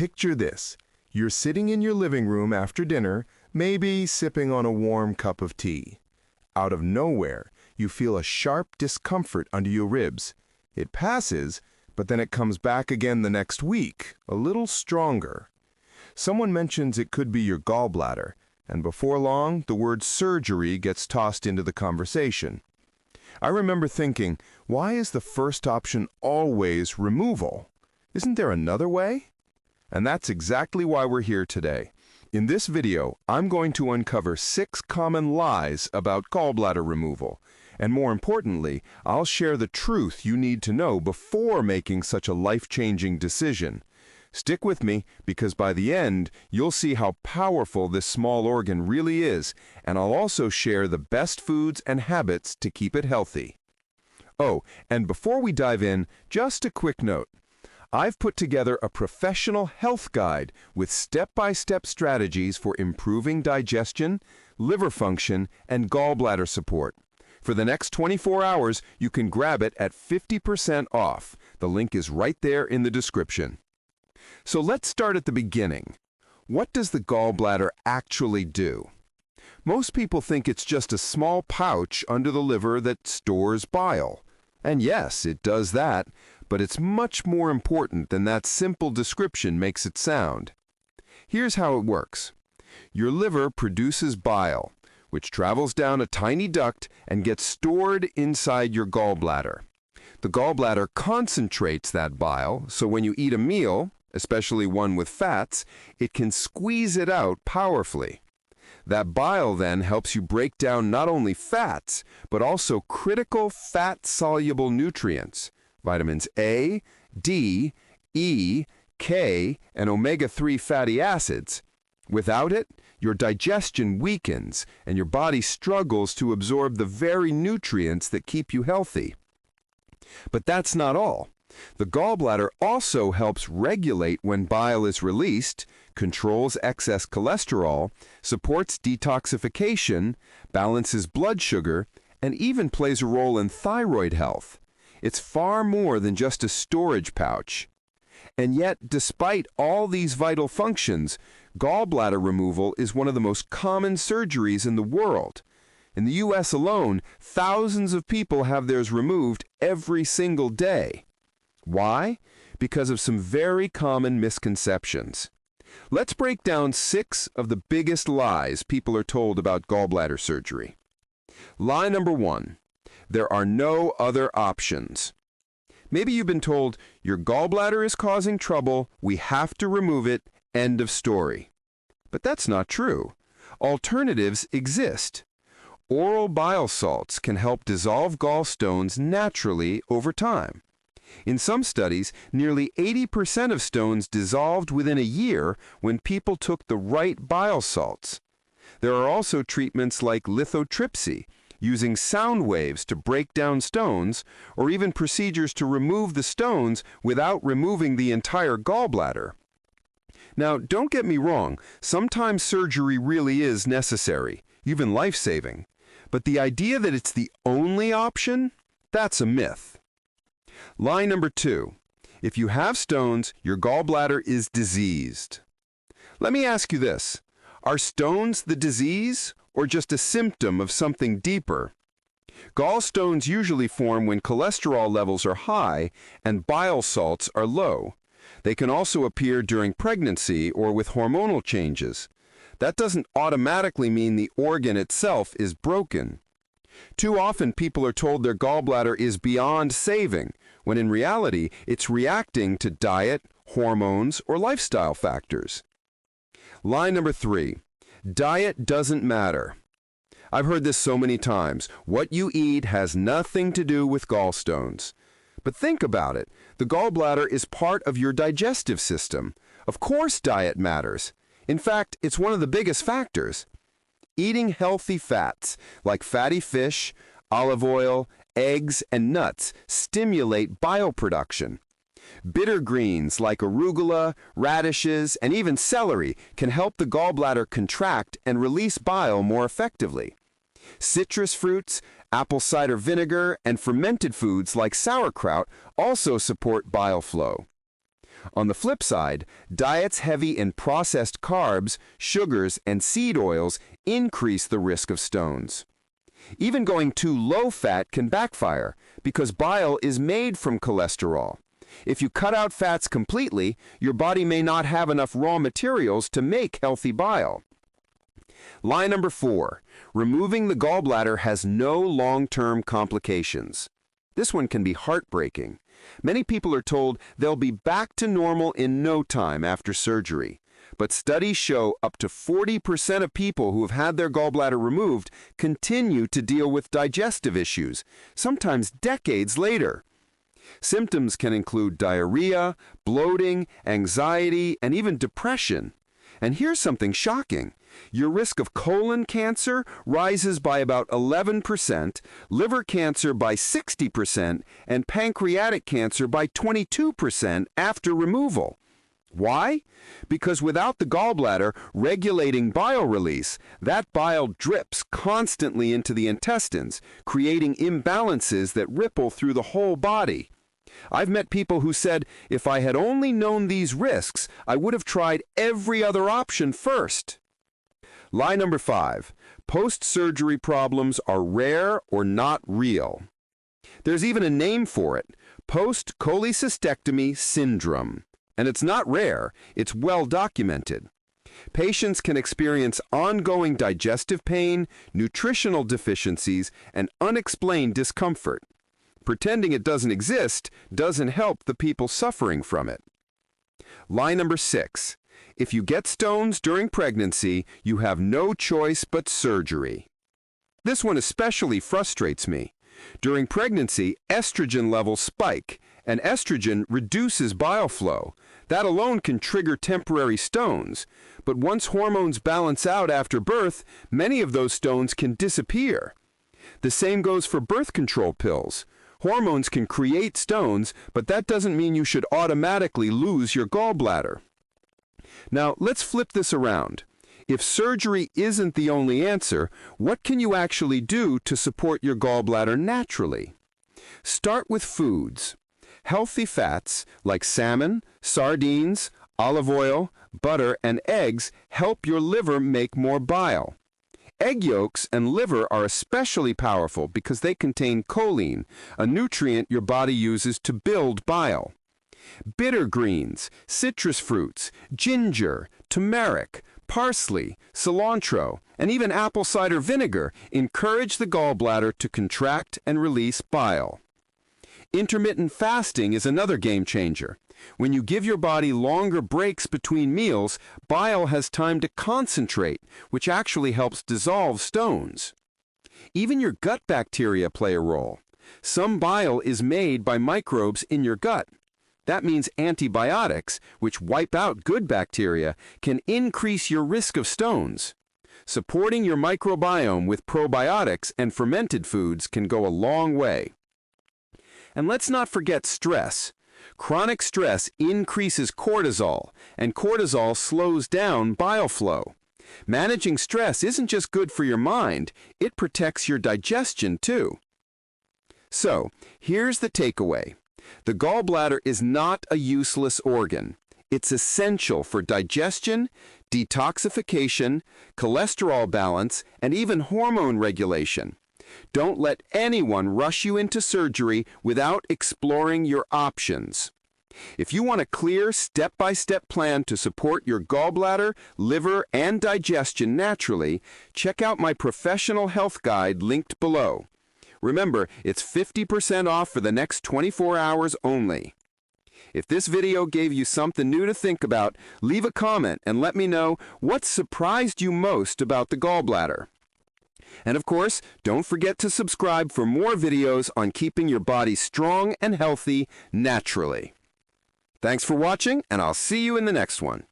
Picture this. You're sitting in your living room after dinner, maybe sipping on a warm cup of tea. Out of nowhere, you feel a sharp discomfort under your ribs. It passes, but then it comes back again the next week, a little stronger. Someone mentions it could be your gallbladder, and before long, the word surgery gets tossed into the conversation. I remember thinking, why is the first option always removal? Isn't there another way? And that's exactly why we're here today. In this video, I'm going to uncover 6 common lies about gallbladder removal. And more importantly, I'll share the truth you need to know before making such a life-changing decision. Stick with me, because by the end, you'll see how powerful this small organ really is, and I'll also share the best foods and habits to keep it healthy. Oh, and before we dive in, just a quick note. I've put together a professional health guide with step-by-step strategies for improving digestion, liver function, and gallbladder support. For the next 24 hours, you can grab it at 50% off. The link is right there in the description. So let's start at the beginning. What does the gallbladder actually do? Most people think it's just a small pouch under the liver that stores bile. And yes, it does that, but it's much more important than that simple description makes it sound. Here's how it works. Your liver produces bile, which travels down a tiny duct and gets stored inside your gallbladder. The gallbladder concentrates that bile, so when you eat a meal, especially one with fats, it can squeeze it out powerfully. That bile then helps you break down not only fats, but also critical fat-soluble nutrients, vitamins A, D, E, K, and omega-3 fatty acids. Without it, your digestion weakens and your body struggles to absorb the very nutrients that keep you healthy. But that's not all. The gallbladder also helps regulate when bile is released, controls excess cholesterol, supports detoxification, balances blood sugar, and even plays a role in thyroid health. It's far more than just a storage pouch. And yet, despite all these vital functions, gallbladder removal is one of the most common surgeries in the world. In the US alone, thousands of people have theirs removed every single day. Why? Because of some very common misconceptions. Let's break down 6 of the biggest lies people are told about gallbladder surgery. Lie number 1. There are no other options. Maybe you've been told, your gallbladder is causing trouble, we have to remove it, end of story. But that's not true. Alternatives exist. Oral bile salts can help dissolve gallstones naturally over time. In some studies, nearly 80% of stones dissolved within a year when people took the right bile salts. There are also treatments like lithotripsy, using sound waves to break down stones, or even procedures to remove the stones without removing the entire gallbladder. Now, don't get me wrong, sometimes surgery really is necessary, even life-saving. But the idea that it's the only option, that's a myth. Lie number 2. If you have stones, your gallbladder is diseased. Let me ask you this. Are stones the disease or just a symptom of something deeper? Gallstones usually form when cholesterol levels are high and bile salts are low. They can also appear during pregnancy or with hormonal changes. That doesn't automatically mean the organ itself is broken. Too often people are told their gallbladder is beyond saving, when in reality it's reacting to diet, hormones, or lifestyle factors. Lie number 3. Diet doesn't matter. I've heard this so many times. What you eat has nothing to do with gallstones. But think about it. The gallbladder is part of your digestive system. Of course diet matters. In fact, it's one of the biggest factors. Eating healthy fats, like fatty fish, olive oil, eggs, and nuts, stimulate bile production. Bitter greens like arugula, radishes, and even celery can help the gallbladder contract and release bile more effectively. Citrus fruits, apple cider vinegar, and fermented foods like sauerkraut also support bile flow. On the flip side, diets heavy in processed carbs, sugars, and seed oils increase the risk of stones. Even going too low-fat can backfire because bile is made from cholesterol. If you cut out fats completely, your body may not have enough raw materials to make healthy bile. Lie number 4, removing the gallbladder has no long-term complications. This one can be heartbreaking. Many people are told they'll be back to normal in no time after surgery. But studies show up to 40% of people who have had their gallbladder removed continue to deal with digestive issues, sometimes decades later. Symptoms can include diarrhea, bloating, anxiety, and even depression. And here's something shocking. Your risk of colon cancer rises by about 11%, liver cancer by 60%, and pancreatic cancer by 22% after removal. Why? Because without the gallbladder regulating bile release, that bile drips constantly into the intestines, creating imbalances that ripple through the whole body. I've met people who said, if I had only known these risks, I would have tried every other option first. Lie number 5, post-surgery problems are rare or not real. There's even a name for it, post-cholecystectomy syndrome. And it's not rare, it's well documented. Patients can experience ongoing digestive pain, nutritional deficiencies, and unexplained discomfort. Pretending it doesn't exist doesn't help the people suffering from it. Lie number 6. If you get stones during pregnancy, you have no choice but surgery. This one especially frustrates me. During pregnancy, estrogen levels spike, and estrogen reduces bile flow. That alone can trigger temporary stones. But once hormones balance out after birth, many of those stones can disappear. The same goes for birth control pills. Hormones can create stones, but that doesn't mean you should automatically lose your gallbladder. Now, let's flip this around. If surgery isn't the only answer, what can you actually do to support your gallbladder naturally? Start with foods. Healthy fats like salmon, sardines, olive oil, butter, and eggs help your liver make more bile. Egg yolks and liver are especially powerful because they contain choline, a nutrient your body uses to build bile. Bitter greens, citrus fruits, ginger, turmeric, parsley, cilantro, and even apple cider vinegar encourage the gallbladder to contract and release bile. Intermittent fasting is another game changer. When you give your body longer breaks between meals, bile has time to concentrate, which actually helps dissolve stones. Even your gut bacteria play a role. Some bile is made by microbes in your gut. That means antibiotics, which wipe out good bacteria, can increase your risk of stones. Supporting your microbiome with probiotics and fermented foods can go a long way. And let's not forget stress. Chronic stress increases cortisol, and cortisol slows down bile flow. Managing stress isn't just good for your mind, it protects your digestion too. So, here's the takeaway. The gallbladder is not a useless organ. It's essential for digestion, detoxification, cholesterol balance, and even hormone regulation. Don't let anyone rush you into surgery without exploring your options. If you want a clear, step-by-step plan to support your gallbladder, liver, and digestion naturally, check out my professional health guide linked below. Remember, it's 50% off for the next 24 hours only. If this video gave you something new to think about, leave a comment and let me know what surprised you most about the gallbladder. And of course, don't forget to subscribe for more videos on keeping your body strong and healthy naturally. Thanks for watching, and I'll see you in the next one.